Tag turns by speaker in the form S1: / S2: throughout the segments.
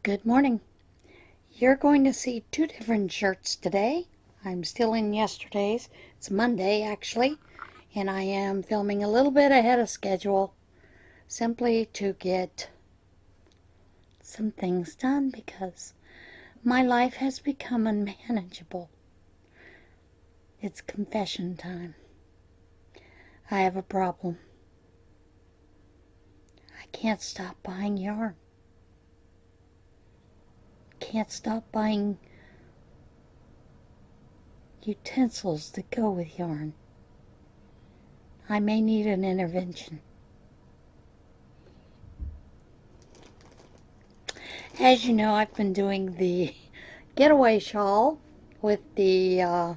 S1: Good morning. You're going to see two different shirts today. I'm still in yesterday's. It's Monday actually, and I am filming a little bit ahead of schedule simply to get some things done because my life has become unmanageable. It's confession time. I have a problem. I can't stop buying yarn. Can't stop buying utensils that go with yarn. I may need an intervention. As you know, I've been doing the getaway shawl with the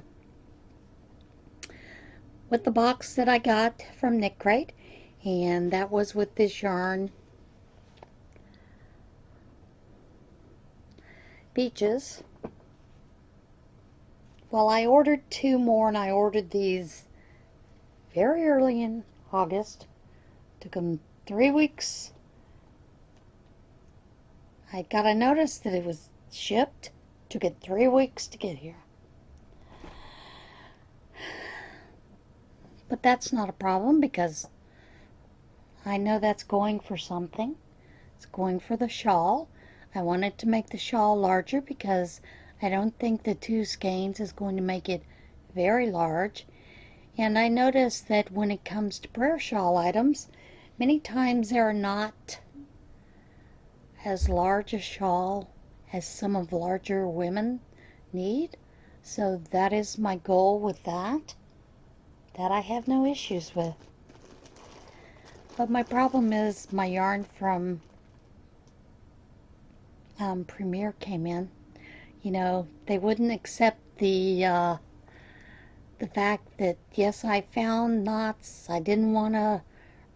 S1: box that I got from Knit Crate, and that was with this yarn, Beaches. Well, I ordered two more, and I ordered these very early in August. Took them 3 weeks. I got a notice that it was shipped. Took it 3 weeks to get here. But that's not a problem because I know that's going for something. It's going for the shawl. I wanted to make the shawl larger because I don't think the 2 skeins is going to make it very large. And I noticed that when it comes to prayer shawl items, many times they're not as large a shawl as some of the larger women need. So that is my goal with that I have no issues with. But my problem is my yarn from Premier came in. You know, they wouldn't accept the fact that, yes, I found knots. I didn't want a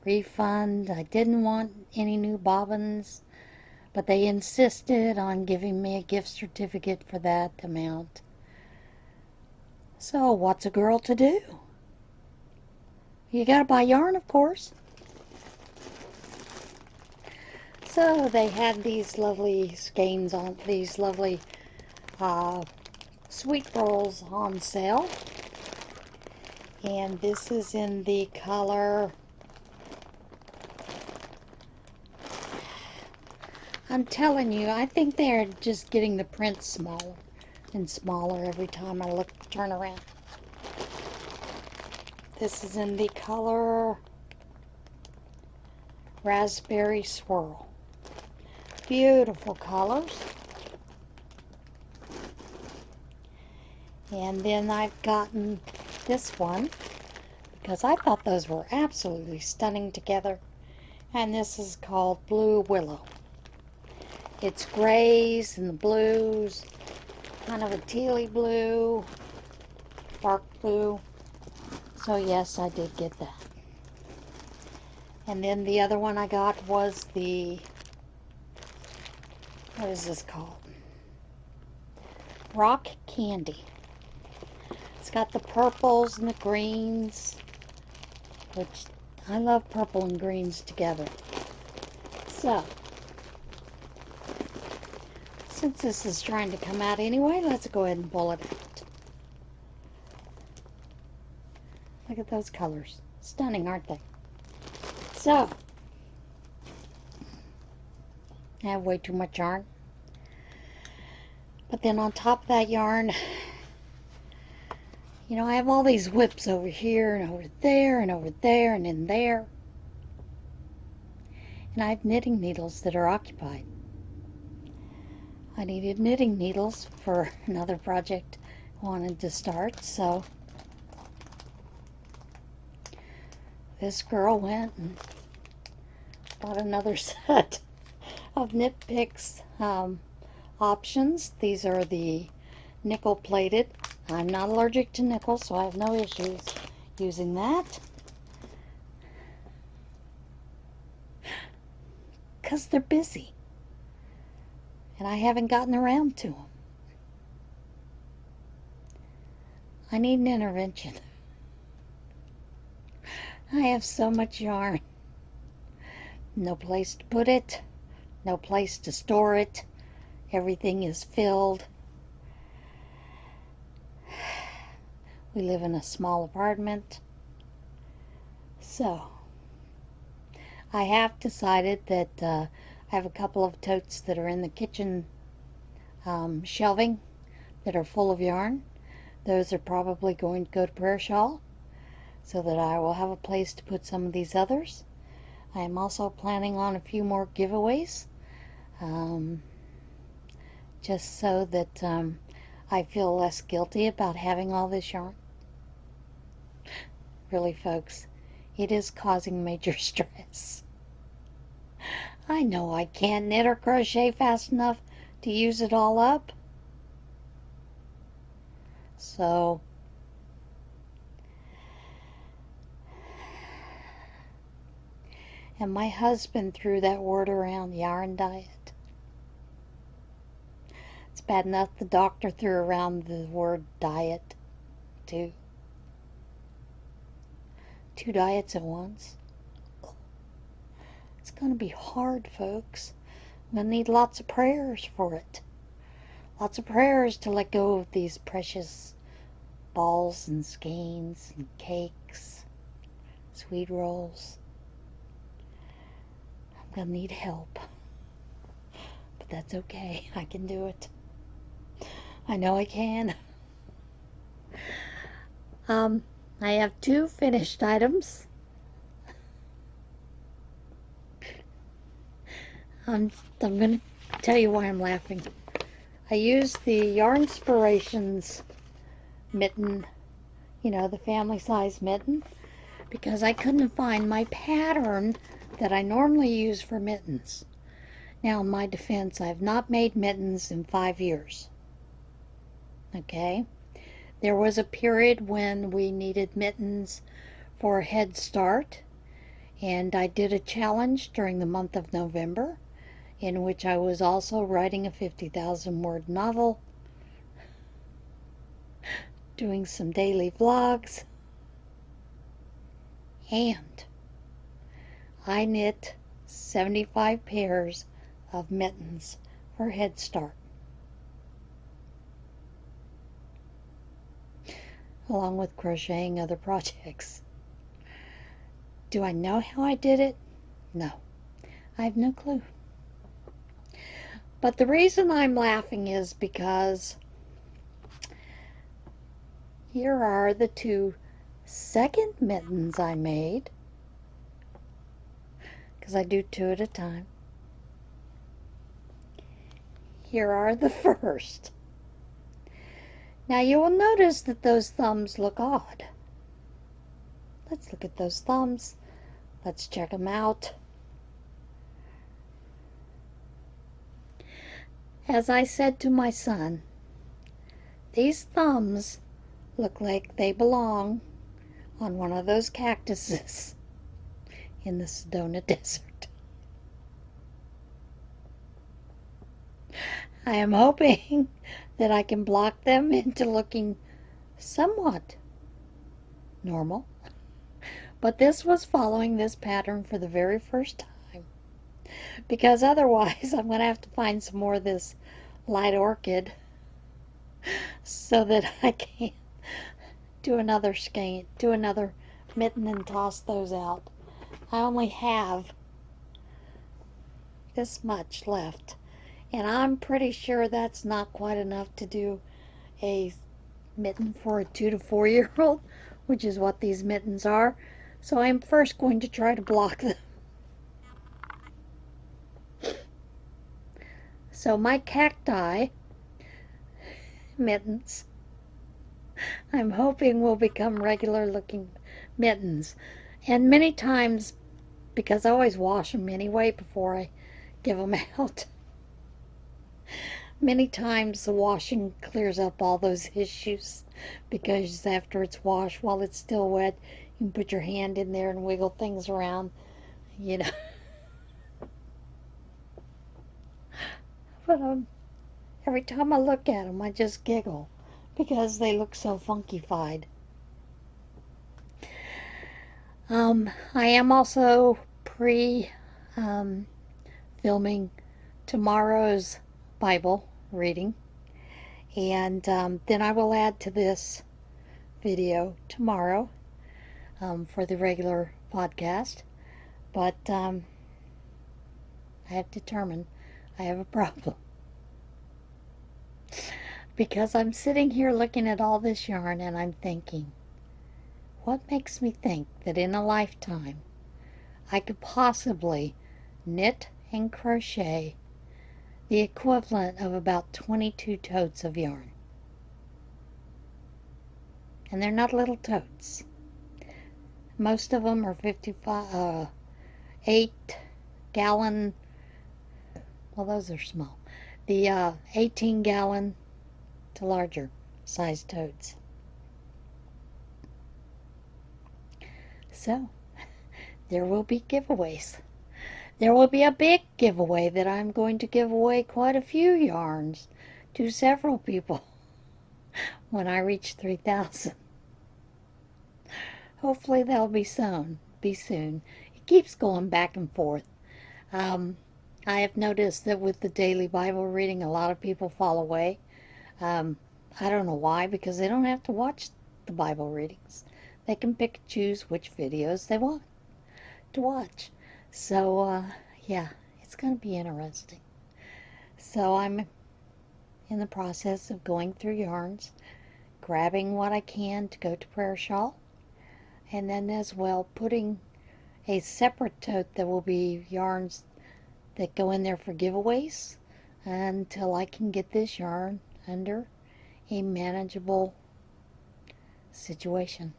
S1: refund. I didn't want any new bobbins. But they insisted on giving me a gift certificate for that amount. So what's a girl to do? You gotta buy yarn, of course. So they had these lovely skeins on, these lovely sweet rolls on sale. And this is in the color, I'm telling you, I think they're just getting the print smaller and smaller every time I turn around. This is in the color Raspberry Swirl. Beautiful colors. And then I've gotten this one because I thought those were absolutely stunning together. And this is called Blue Willow. It's grays and the blues, kind of a tealy blue, dark blue. So yes, I did get that. And then the other one I got was the, what is this called? Rock Candy. It's got the purples and the greens, which I love purple and greens together. So, since this is trying to come out anyway, let's go ahead and pull it out. Look at those colors. Stunning, aren't they? So, I have way too much yarn. But then on top of that yarn, you know, I have all these whips over here and over there and over there and in there. And I have knitting needles that are occupied. I needed knitting needles for another project I wanted to start, so this girl went and bought another set of Knit Picks options. These are the nickel plated. I'm not allergic to nickel, so I have no issues using that. Because they're busy. And I haven't gotten around to them. I need an intervention. I have so much yarn. No place to put it. No place to store it. Everything is filled. We live in a small apartment. So, I have decided that I have a couple of totes that are in the kitchen shelving that are full of yarn. Those are probably going to go to prayer shawl so that I will have a place to put some of these others. I am also planning on a few more giveaways, just so that I feel less guilty about having all this yarn. Really, folks, it is causing major stress. I know I can't knit or crochet fast enough to use it all up. So, and my husband threw that word around, yarn diet. It's bad enough the doctor threw around the word diet, too. 2 diets at once. It's going to be hard, folks. I'm going to need lots of prayers for it. Lots of prayers to let go of these precious balls and skeins and cakes, sweet rolls. I'm going to need help. But that's okay. I can do it. I know I can. I have 2 finished items. I'm going to tell you why I'm laughing. I used the Yarnspirations mitten, you know, the family size mitten, because I couldn't find my pattern that I normally use for mittens. Now, in my defense, I've not made mittens in 5 years. Okay? There was a period when we needed mittens for a head start, and I did a challenge during the month of November in which I was also writing a 50,000 word novel, doing some daily vlogs, and I knit 75 pairs of mittens for Head Start, along with crocheting other projects. Do I know how I did it? No. I have no clue. But the reason I'm laughing is because here are the 2 second mittens I made, because I do 2 at a time. Here are the first. Now you will notice that those thumbs look odd. Let's look at those thumbs. Let's check them out. As I said to my son, these thumbs look like they belong on one of those cactuses in the Sedona Desert. I am hoping that I can block them into looking somewhat normal. But this was following this pattern for the very first time, because otherwise I'm going to have to find some more of this light orchid so that I can do another skein, do another mitten and toss those out. I only have this much left, and I'm pretty sure that's not quite enough to do a mitten for a 2 to 4 year old, which is what these mittens are. So I'm first going to try to block them. So my cacti mittens, I'm hoping will become regular looking mittens. And many times, because I always wash them anyway before I give them out, many times the washing clears up all those issues, because after it's washed, while it's still wet, you can put your hand in there and wiggle things around, you know. But every time I look at them, I just giggle because they look so funkified. I am also filming tomorrow's Bible reading. And then I will add to this video tomorrow for the regular podcast. But I have determined I have a problem. Because I'm sitting here looking at all this yarn and I'm thinking, what makes me think that in a lifetime I could possibly knit and crochet the equivalent of about 22 totes of yarn? And they're not little totes. Most of them are 8-gallon, well, those are small. The 18-gallon to larger size totes. So, there will be giveaways. There will be a big giveaway that I'm going to give away quite a few yarns to several people when I reach 3,000. Hopefully they'll be soon. It keeps going back and forth. I have noticed that with the daily Bible reading, a lot of people fall away. I don't know why, because they don't have to watch the Bible readings. They can pick and choose which videos they want to watch. So, yeah, it's going to be interesting. So I'm in the process of going through yarns, grabbing what I can to go to prayer shawl, and then as well putting a separate tote that will be yarns that go in there for giveaways until I can get this yarn under a manageable situation.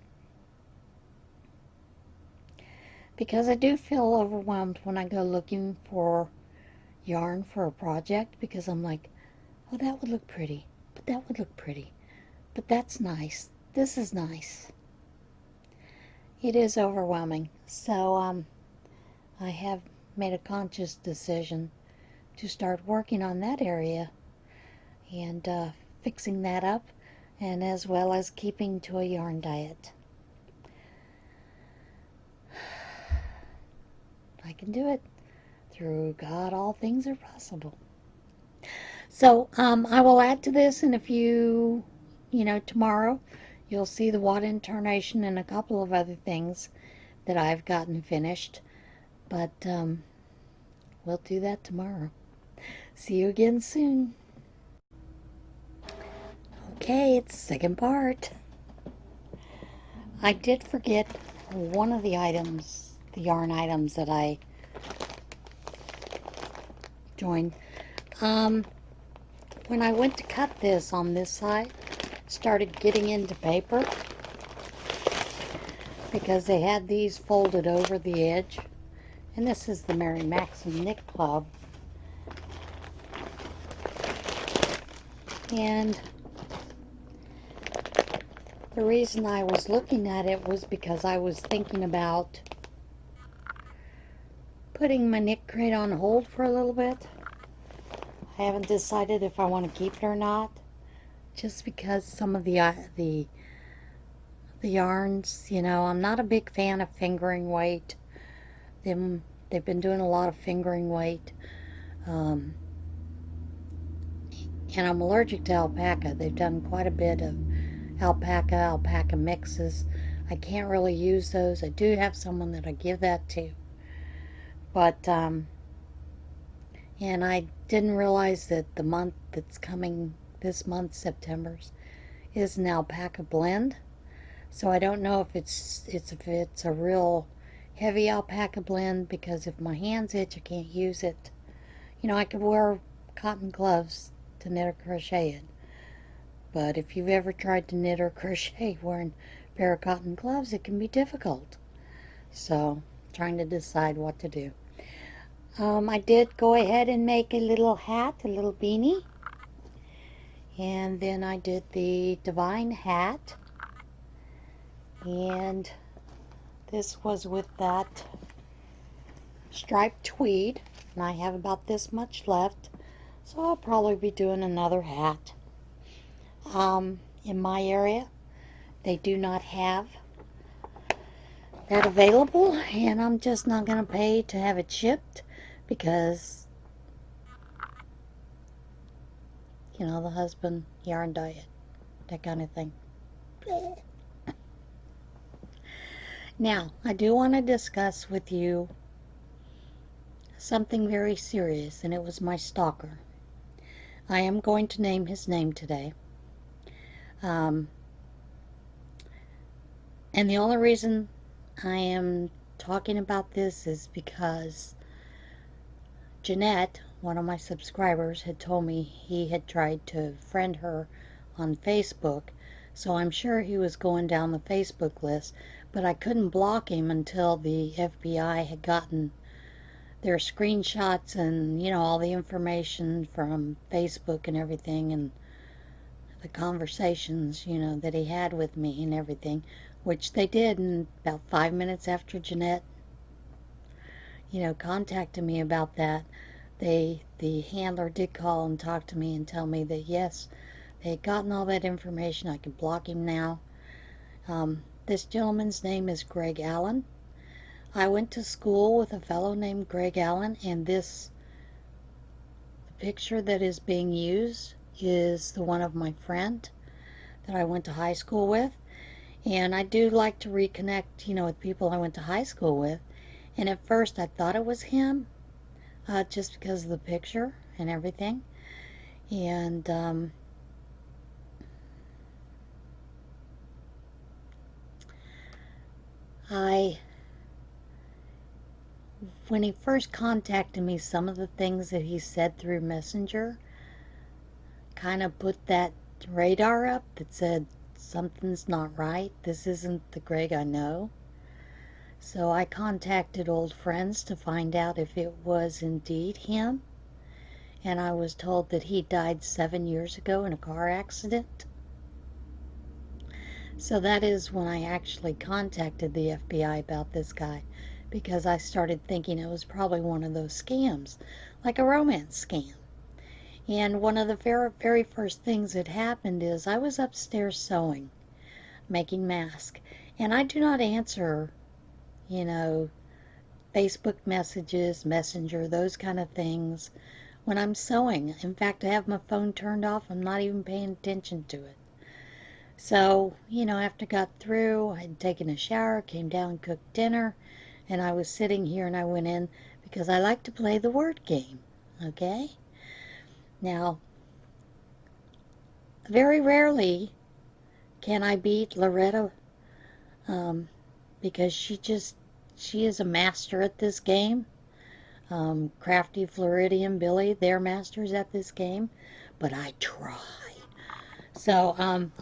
S1: Because I do feel overwhelmed when I go looking for yarn for a project, because I'm like, oh, that would look pretty, but that would look pretty, but that's nice, this is nice. It is overwhelming. So I have made a conscious decision to start working on that area and fixing that up, and as well as keeping to a yarn diet. I can do it. Through God, all things are possible. So I will add to this in a few, tomorrow. You'll see the wad in Tarnation and a couple of other things that I've gotten finished. But we'll do that tomorrow. See you again soon. Okay, it's the second part. I did forget one of the items, the yarn items that I joined. When I went to cut this on this side, started getting into paper, because they had these folded over the edge. And this is the Mary Maxim Knit Club. And the reason I was looking at it was because I was thinking about putting my knit crate on hold for a little bit. I haven't decided if I want to keep it or not, just because some of the yarns, I'm not a big fan of fingering weight. They've been doing a lot of fingering weight, and I'm allergic to alpaca. They've done quite a bit of alpaca mixes. I can't really use those. I do have someone that I give that to, but and I didn't realize that the month that's coming, this month, September's, is an alpaca blend. So I don't know if it's a real heavy alpaca blend, because if my hands itch, I can't use it. I could wear cotton gloves to knit or crochet it. But if you've ever tried to knit or crochet wearing a pair of cotton gloves, it can be difficult. So, trying to decide what to do. I did go ahead and make a little hat, a little beanie. And then I did the Divine hat. And this was with that striped tweed. And I have about this much left. So I'll probably be doing another hat. In my area, they do not have that available. And I'm just not going to pay to have it shipped, because You know, the husband yarn diet, that kind of thing. Now, I do want to discuss with you something very serious, and it was my stalker. I am going to name his name today. And the only reason I am talking about this is because Jeanette, one of my subscribers, had told me he had tried to friend her on Facebook, so I'm sure he was going down the Facebook list, but I couldn't block him until the FBI had gotten their screenshots and, you know, all the information from Facebook and everything, and the conversations, you know, that he had with me and everything, which they did in about 5 minutes after Jeanette, you know, contacted me about that. The handler did call and talk to me and tell me that yes, they had gotten all that information. I can block him now. This gentleman's name is Greg Allen. I went to school with a fellow named Greg Allen, and the picture that is being used is the one of my friend that I went to high school with. And I do like to reconnect, you know, with people I went to high school with. And at first I thought it was him, just because of the picture and everything. And when he first contacted me, some of the things that he said through Messenger kind of put that radar up that said something's not right. This isn't the Greg I know. So I contacted old friends to find out if it was indeed him, and I was told that he died 7 years ago in a car accident. So that is when I actually contacted the FBI about this guy, because I started thinking it was probably one of those scams, like a romance scam. And one of the very first things that happened is I was upstairs sewing, making masks, and I do not answer, you know, Facebook messages, Messenger, those kind of things when I'm sewing. In fact, I have my phone turned off. I'm not even paying attention to it. So, you know, after I got through, I had taken a shower, came down, cooked dinner, and I was sitting here and I went in because I like to play the word game, okay? Now, very rarely can I beat Loretta, because she is a master at this game. Crafty, Floridian, Billy, they're masters at this game, but I try. So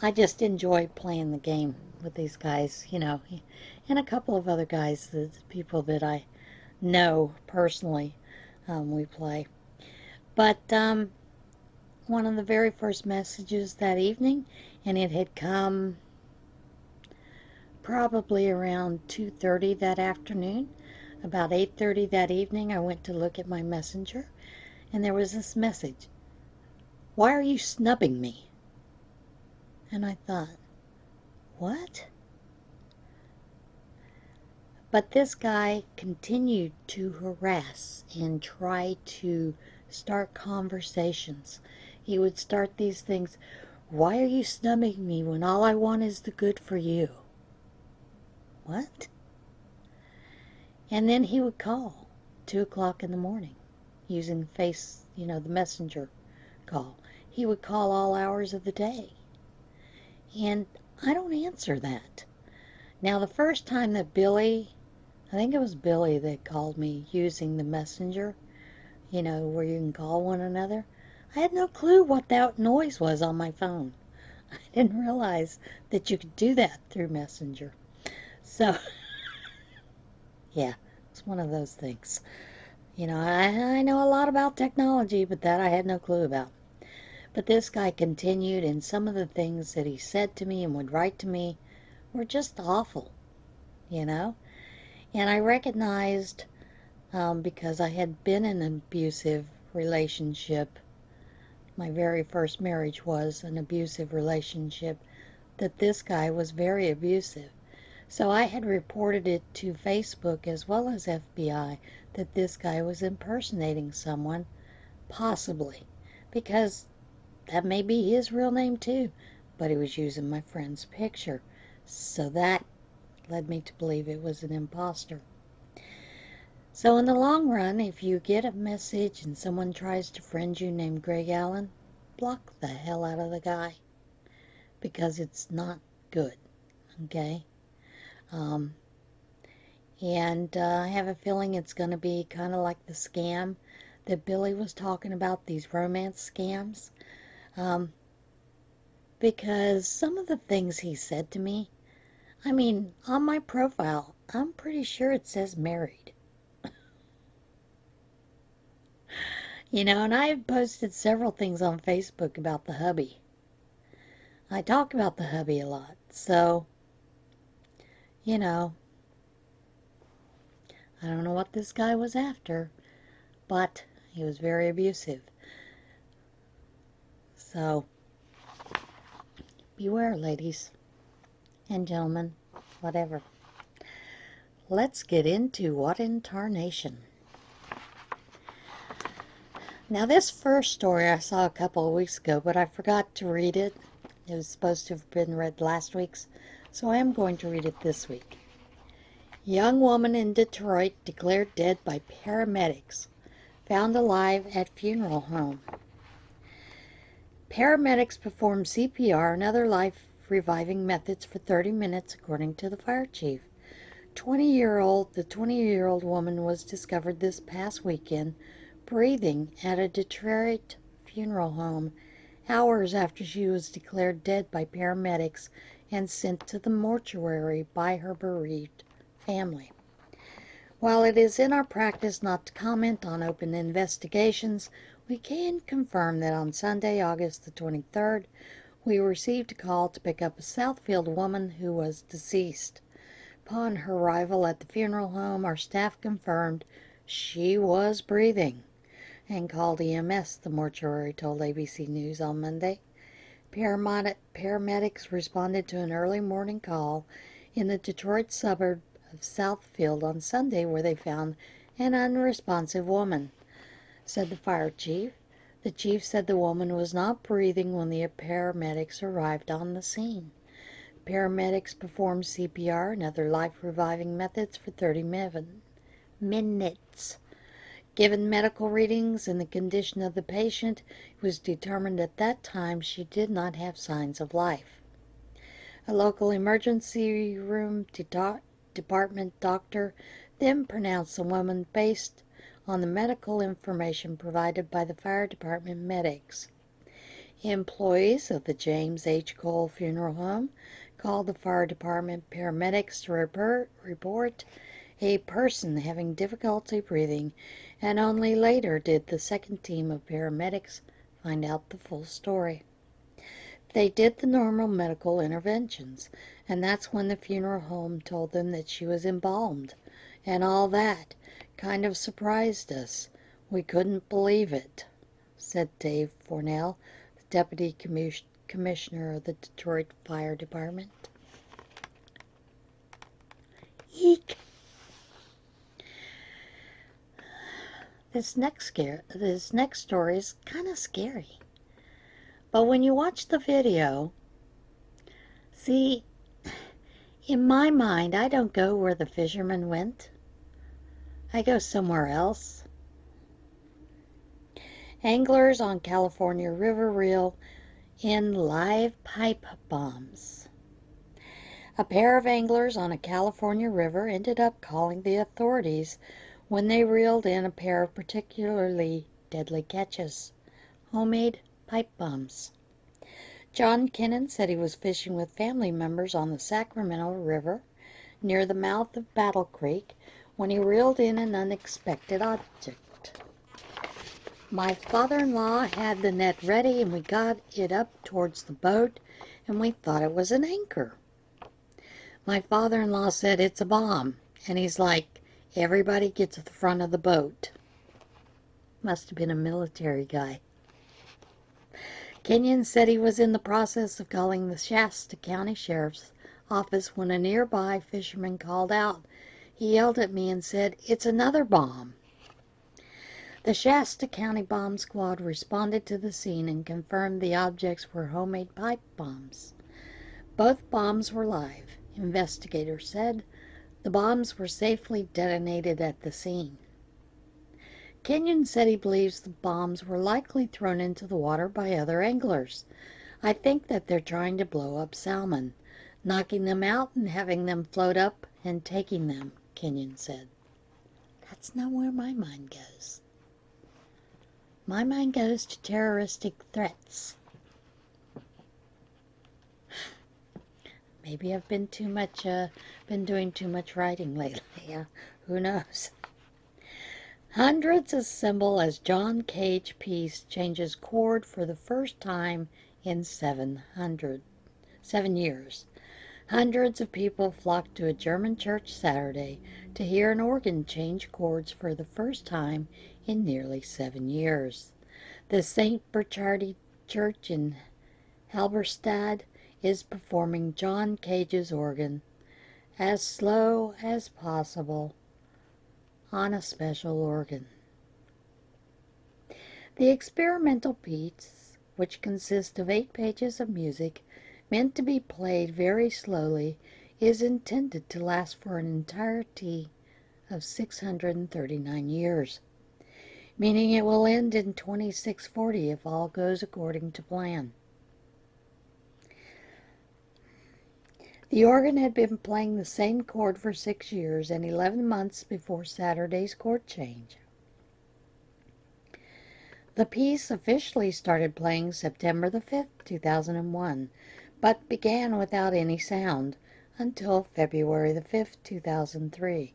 S1: I just enjoy playing the game with these guys, you know, and a couple of other guys, the people that I know personally, we play. But one of the very first messages that evening, and it had come probably around 2:30 that afternoon. About 8:30 that evening, I went to look at my messenger, and there was this message: "Why are you snubbing me?" And I thought, what? But this guy continued to harass and try to start conversations. He would start these things: "Why are you snubbing me when all I want is the good for you?" What? And then he would call 2 o'clock in the morning using the messenger call. He would call all hours of the day. And I don't answer that. Now, the first time that I think it was Billy that called me using the messenger, you know, where you can call one another, I had no clue what that noise was on my phone. I didn't realize that you could do that through Messenger. So, yeah, it's one of those things. You know, I know a lot about technology, but that I had no clue about. But this guy continued, and some of the things that he said to me and would write to me were just awful, you know. And I recognized, because I had been in an abusive relationship, my very first marriage was an abusive relationship, that this guy was very abusive. So I had reported it to Facebook as well as FBI that this guy was impersonating someone, possibly, because that may be his real name too, but he was using my friend's picture. So that led me to believe it was an imposter. So in the long run, if you get a message and someone tries to friend you named Greg Allen, block the hell out of the guy, because it's not good, okay? And I have a feeling it's going to be kind of like the scam that Billy was talking about, these romance scams. Because some of the things he said to me, I mean, on my profile, I'm pretty sure it says married. You know, and I've posted several things on Facebook about the hubby. I talk about the hubby a lot, so, you know, I don't know what this guy was after, but he was very abusive. So, beware, ladies and gentlemen, whatever. Let's get into what in Tarnation. Now, this first story I saw a couple of weeks ago, but I forgot to read it. It was supposed to have been read last week's, so I am going to read it this week. Young woman in Detroit declared dead by paramedics, found alive at funeral home. Paramedics performed CPR and other life-reviving methods for 30 minutes, according to the fire chief. The 20-year-old woman was discovered this past weekend breathing at a Detroit funeral home hours after she was declared dead by paramedics and sent to the mortuary by her bereaved family. While it is in our practice not to comment on open investigations, we can confirm that on Sunday, August the 23rd, we received a call to pick up a Southfield woman who was deceased. Upon her arrival at the funeral home, our staff confirmed she was breathing and called EMS, the mortuary told ABC News on Monday. Paramedics responded to an early morning call in the Detroit suburb of Southfield on Sunday where they found an unresponsive woman, said the fire chief. The chief said the woman was not breathing when the paramedics arrived on the scene. Paramedics performed CPR and other life-reviving methods for 30 minutes. Given medical readings and the condition of the patient, it was determined at that time she did not have signs of life. A local emergency room department doctor then pronounced the woman based on the medical information provided by the fire department medics. Employees of the James H. Cole Funeral Home called the fire department paramedics to report a person having difficulty breathing, and only later did the second team of paramedics find out the full story. They did the normal medical interventions, and that's when the funeral home told them that she was embalmed, and all that. Kind of surprised us. We couldn't believe it, said Dave Fornell, the deputy commissioner of the Detroit Fire Department. Eek! This next story is kind of scary. But when you watch the video, see, in my mind, I don't go where the fisherman went. I go somewhere else. Anglers on California River reel in live pipe bombs. A pair of anglers on a California river ended up calling the authorities when they reeled in a pair of particularly deadly catches, homemade pipe bombs. John Kitten said he was fishing with family members on the Sacramento River near the mouth of Battle Creek when he reeled in an unexpected object. My father-in-law had the net ready and we got it up towards the boat and we thought it was an anchor. My father-in-law said it's a bomb, and he's like, everybody get to the front of the boat. Must have been a military guy. Kenyon said he was in the process of calling the Shasta County Sheriff's Office when a nearby fisherman called out. He yelled at me and said, "It's another bomb." The Shasta County Bomb Squad responded to the scene and confirmed the objects were homemade pipe bombs. Both bombs were live, investigators said. The bombs were safely detonated at the scene. Kenyon said he believes the bombs were likely thrown into the water by other anglers. I think that they're trying to blow up salmon, knocking them out and having them float up and taking them, Kenyon said. That's not where my mind goes. My mind goes to terroristic threats. Maybe I've been doing too much writing lately. Who knows? Hundreds assemble as John Cage piece changes chord for the first time in 7 years. Hundreds of people flocked to a German church Saturday to hear an organ change chords for the first time in nearly 7 years. The St. Burchardi Church in Halberstadt is performing John Cage's organ as slow as possible on a special organ. The experimental piece, which consists of 8 pages of music meant to be played very slowly, is intended to last for an entirety of 639 years, meaning it will end in 2640 if all goes according to plan. The organ had been playing the same chord for 6 years and 11 months before Saturday's chord change. The piece officially started playing September the 5th, 2001, but began without any sound until February the 5th, 2003.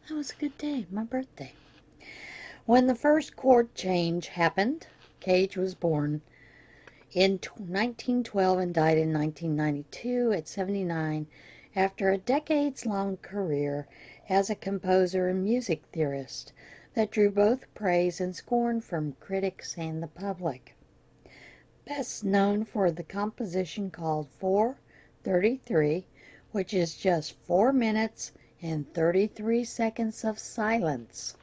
S1: That was a good day, my birthday. When the first chord change happened, Cage was born in 1912 and died in 1992 at 79 after a decades-long career as a composer and music theorist that drew both praise and scorn from critics and the public. Best known for the composition called 4:33, which is just 4 minutes and 33 seconds of silence.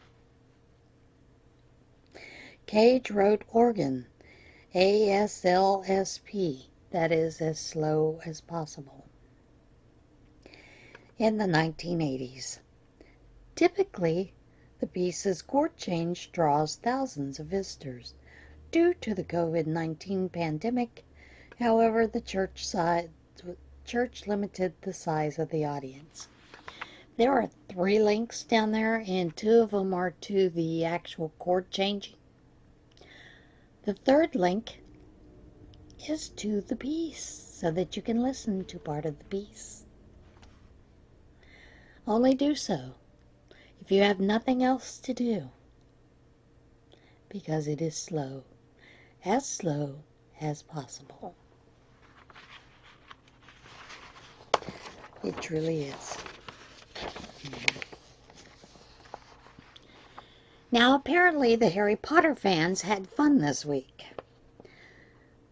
S1: Cage wrote organ, ASLSP, that is, as slow as possible, in the 1980s. Typically, the piece's chord change draws thousands of visitors. Due to the COVID-19 pandemic, however, the church limited the size of the audience. There are 3 links down there, and 2 of them are to the actual chord changing. The 3rd link is to the piece, so that you can listen to part of the piece. Only do so if you have nothing else to do, because it is slow as possible. It truly is. Now, apparently the Harry Potter fans had fun this week.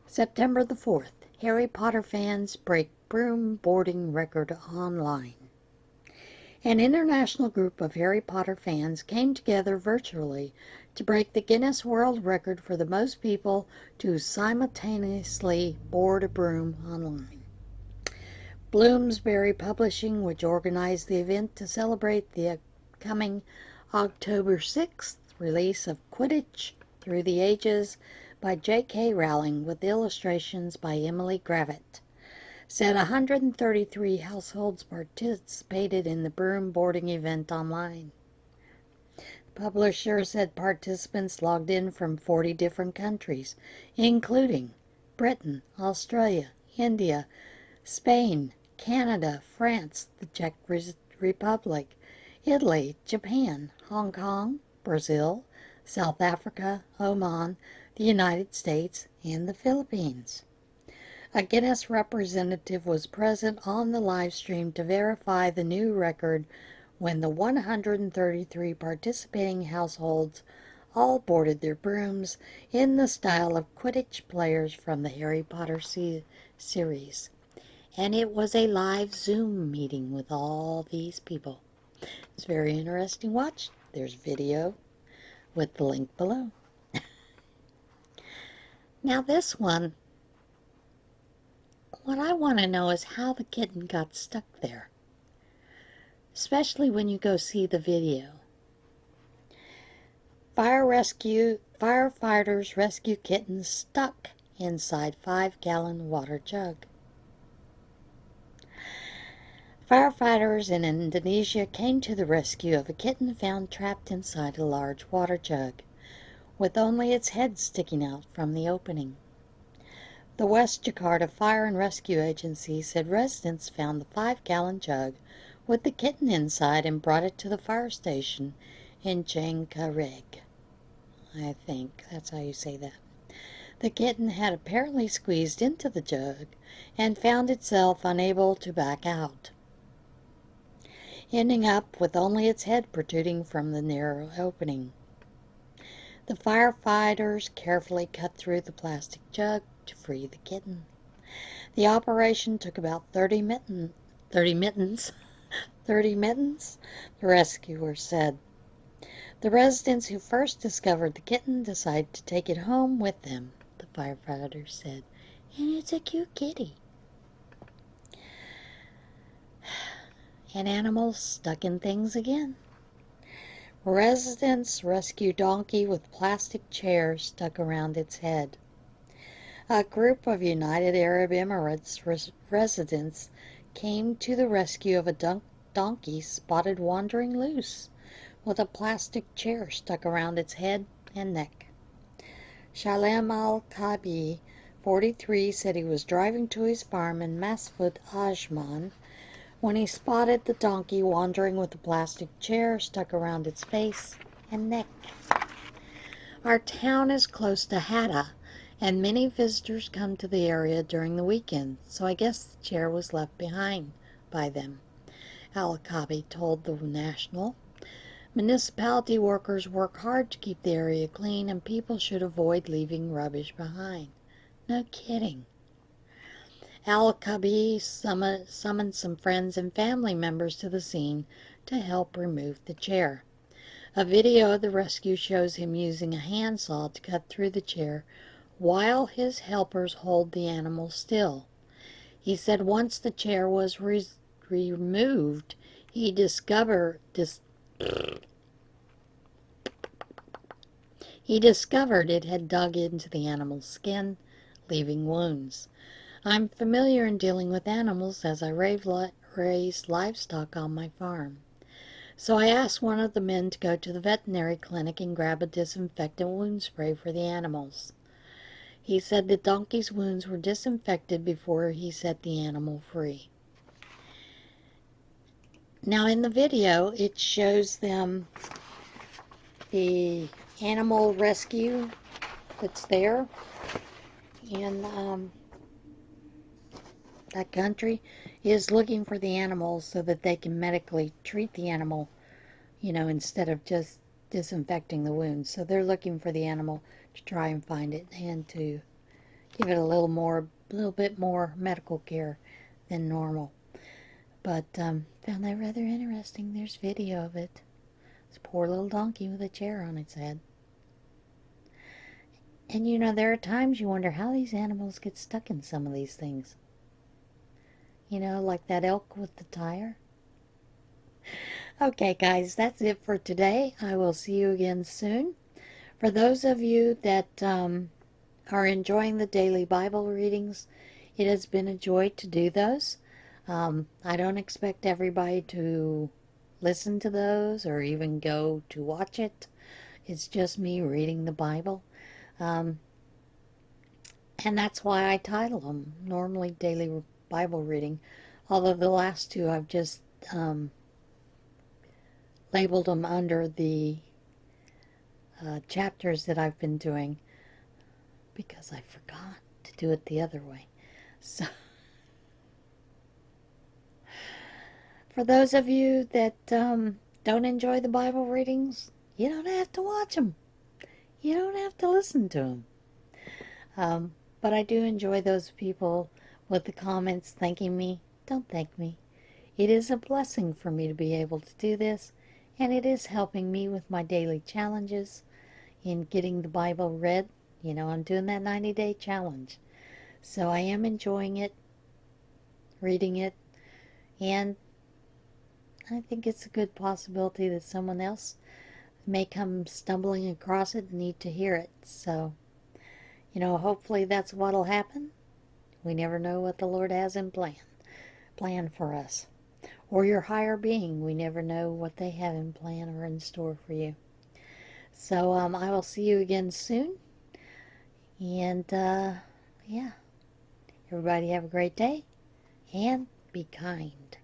S1: September the 4th, Harry Potter fans break broom boarding record online. An international group of Harry Potter fans came together virtually to break the Guinness World Record for the most people to simultaneously board a broom online. Bloomsbury Publishing, which organized the event to celebrate the upcoming October 6th release of Quidditch Through the Ages by J.K. Rowling with illustrations by Emily Gravett, said 133 households participated in the broom boarding event online. The publisher said participants logged in from 40 different countries, including Britain, Australia, India, Spain, Canada, France, the Czech Republic, Italy, Japan, Hong Kong, Brazil, South Africa, Oman, the United States, and the Philippines. A Guinness representative was present on the live stream to verify the new record when the 133 participating households all boarded their brooms in the style of Quidditch players from the Harry Potter series. And it was a live Zoom meeting with all these people. It's very interesting. Watch. There's video with the link below. Now this one, what I want to know is how the kitten got stuck there, especially when you go see the video. Firefighters rescue kitten stuck inside 5-gallon water jug. Firefighters in Indonesia came to the rescue of a kitten found trapped inside a large water jug, with only its head sticking out from the opening. The West Jakarta Fire and Rescue Agency said residents found the 5-gallon jug with the kitten inside and brought it to the fire station in Cengkareng. I think that's how you say that. The kitten had apparently squeezed into the jug and found itself unable to back out, ending up with only its head protruding from the narrow opening. The firefighters carefully cut through the plastic jug to free the kitten. The operation took about 30 mittens, the rescuer said. The residents who first discovered the kitten decided to take it home with them, the firefighters said. And it's a cute kitty. And animals stuck in things again. Residents rescue donkey with plastic chair stuck around its head. A group of United Arab Emirates residents came to the rescue of a donkey spotted wandering loose, with a plastic chair stuck around its head and neck. Shalem al-Kabi, 43, said he was driving to his farm in Masfud Ajman when he spotted the donkey wandering with a plastic chair stuck around its face and neck. Our town is close to Hatta, and many visitors come to the area during the weekend, so I guess the chair was left behind by them, al-Kabi told the National. Municipality workers work hard to keep the area clean, and people should avoid leaving rubbish behind. No kidding. Al-Kabi summoned some friends and family members to the scene to help remove the chair. A video of the rescue shows him using a handsaw to cut through the chair while his helpers hold the animal still. He said once the chair was removed, he discovered it had dug into the animal's skin, leaving wounds. I'm familiar in dealing with animals as I raise livestock on my farm. So I asked one of the men to go to the veterinary clinic and grab a disinfectant wound spray for the animals. He said the donkey's wounds were disinfected before he set the animal free. Now in the video, it shows them the animal rescue that's there in that country is looking for the animals so that they can medically treat the animal, instead of just disinfecting the wounds. So they're looking for the animal to try and find it and to give it a little bit more medical care than normal. But found that rather interesting. There's video of it. It's a poor little donkey with a chair on its head. And there are times you wonder how these animals get stuck in some of these things. Like that elk with the tire. Okay, guys, that's it for today. I will see you again soon. For those of you that are enjoying the daily Bible readings, it has been a joy to do those. I don't expect everybody to listen to those or even go to watch it. It's just me reading the Bible. And that's why I title them normally Daily Bible Reading, although the last two I've just labeled them under the chapters that I've been doing because I forgot to do it the other way. So for those of you that don't enjoy the Bible readings, you don't have to watch them. You don't have to listen to them. But I do enjoy those people with the comments thanking me. Don't thank me. It is a blessing for me to be able to do this, and it is helping me with my daily challenges. in getting the Bible read. You know, I'm doing that 90-day challenge. So I am enjoying it, reading it, and I think it's a good possibility that someone else may come stumbling across it and need to hear it. So, you know, hopefully that's what'll happen. We never know what the Lord has in plan for us. Or your higher being. We never know what they have in plan or in store for you. So I will see you again soon. And yeah, everybody have a great day and be kind.